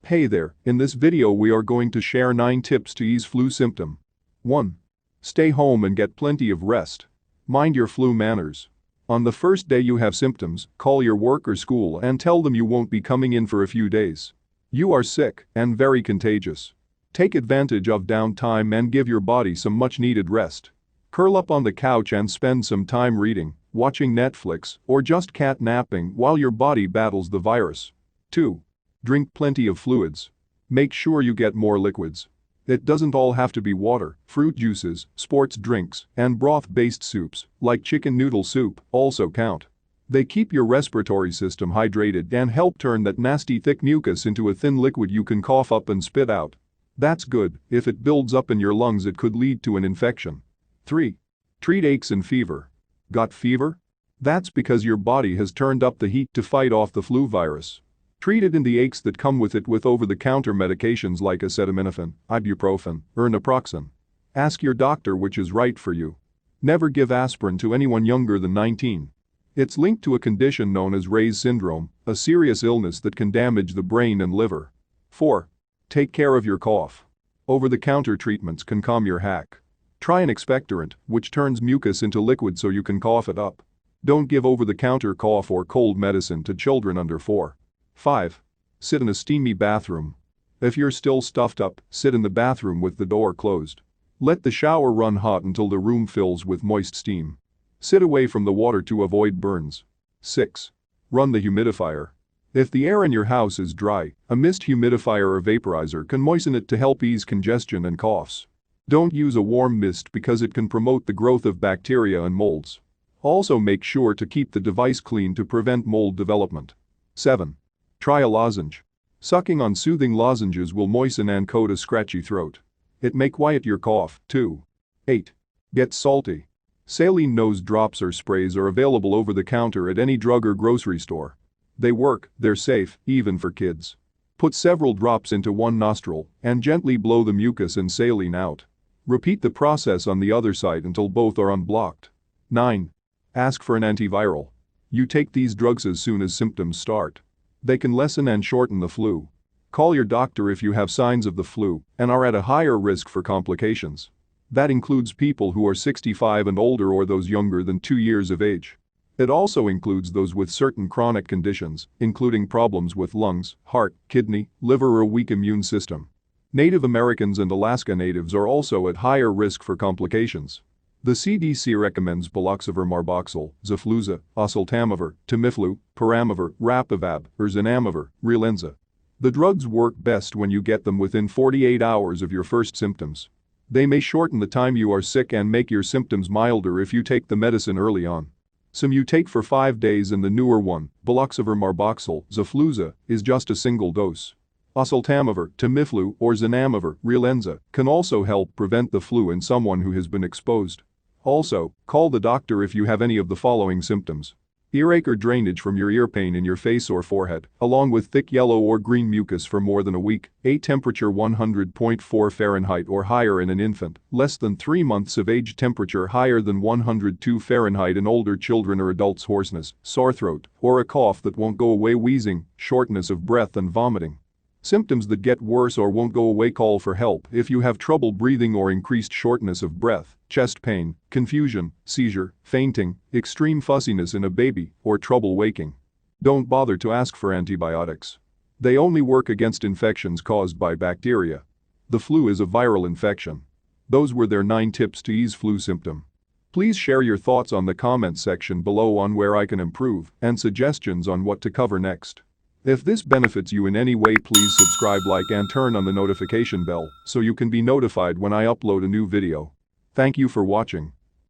Hey there, in this video we are going to share 9 tips to ease flu symptom. 1. Stay home and get plenty of rest. Mind your flu manners. On the first day you have symptoms, call your work or school and tell them you won't be coming in for a few days. You are sick and very contagious. Take advantage of downtime and give your body some much-needed rest. Curl up on the couch and spend some time reading, watching Netflix, or just cat napping while your body battles the virus. 2. Drink plenty of fluids. Make sure you get more liquids. It doesn't all have to be water, fruit juices, sports drinks, and broth-based soups, like chicken noodle soup, also count. They keep your respiratory system hydrated and help turn that nasty thick mucus into a thin liquid you can cough up and spit out. That's good. If it builds up in your lungs it could lead to an infection. 3. Treat aches and fever. Got fever? That's because your body has turned up the heat to fight off the flu virus. Treat it in the aches that come with it with over-the-counter medications like acetaminophen, ibuprofen, or naproxen. Ask your doctor which is right for you. Never give aspirin to anyone younger than 19. It's linked to a condition known as Ray's syndrome, a serious illness that can damage the brain and liver. 4. Take care of your cough. Over-the-counter treatments can calm your hack. Try an expectorant, which turns mucus into liquid so you can cough it up. Don't give over-the-counter cough or cold medicine to children under 4. 5. Sit in a steamy bathroom. If you're still stuffed up, sit in the bathroom with the door closed. Let the shower run hot until the room fills with moist steam. Sit away from the water to avoid burns. 6. Run the humidifier. If the air in your house is dry, a mist humidifier or vaporizer can moisten it to help ease congestion and coughs. Don't use a warm mist because it can promote the growth of bacteria and molds. Also make sure to keep the device clean to prevent mold development. 7. Try a lozenge. Sucking on soothing lozenges will moisten and coat a scratchy throat. It may quiet your cough, too. 8. Get salty. Saline nose drops or sprays are available over the counter at any drug or grocery store. They work, they're safe, even for kids. Put several drops into one nostril and gently blow the mucus and saline out. Repeat the process on the other side until both are unblocked. 9. Ask for an antiviral. You take these drugs as soon as symptoms start. They can lessen and shorten the flu. Call your doctor if you have signs of the flu and are at a higher risk for complications. That includes people who are 65 and older or those younger than 2 years of age. It also includes those with certain chronic conditions, including problems with lungs, heart, kidney, liver or a weak immune system. Native Americans and Alaska Natives are also at higher risk for complications. The CDC recommends baloxavir marboxil, Xofluza, oseltamivir, Tamiflu, peramivir, rapivab, or zanamivir, Relenza. The drugs work best when you get them within 48 hours of your first symptoms. They may shorten the time you are sick and make your symptoms milder if you take the medicine early on. Some you take for 5 days and the newer one, baloxavir marboxil, Xofluza, is just a single dose. Oseltamivir, Tamiflu, or zanamivir, Relenza, can also help prevent the flu in someone who has been exposed. Also, call the doctor if you have any of the following symptoms: earache or drainage from your ear, pain in your face or forehead, along with thick yellow or green mucus for more than a week, a temperature 100.4 Fahrenheit or higher in an infant, less than 3 months of age, temperature higher than 102 Fahrenheit in older children or adults, hoarseness, sore throat, or a cough that won't go away, wheezing, shortness of breath and vomiting. Symptoms that get worse or won't go away, call for help if you have trouble breathing or increased shortness of breath, chest pain, confusion, seizure, fainting, extreme fussiness in a baby, or trouble waking. Don't bother to ask for antibiotics. They only work against infections caused by bacteria. The flu is a viral infection. Those were their 9 tips to ease flu symptom. Please share your thoughts on the comments section below on where I can improve and suggestions on what to cover next. If this benefits you in any way, please subscribe, like, and turn on the notification bell so you can be notified when I upload a new video. Thank you for watching.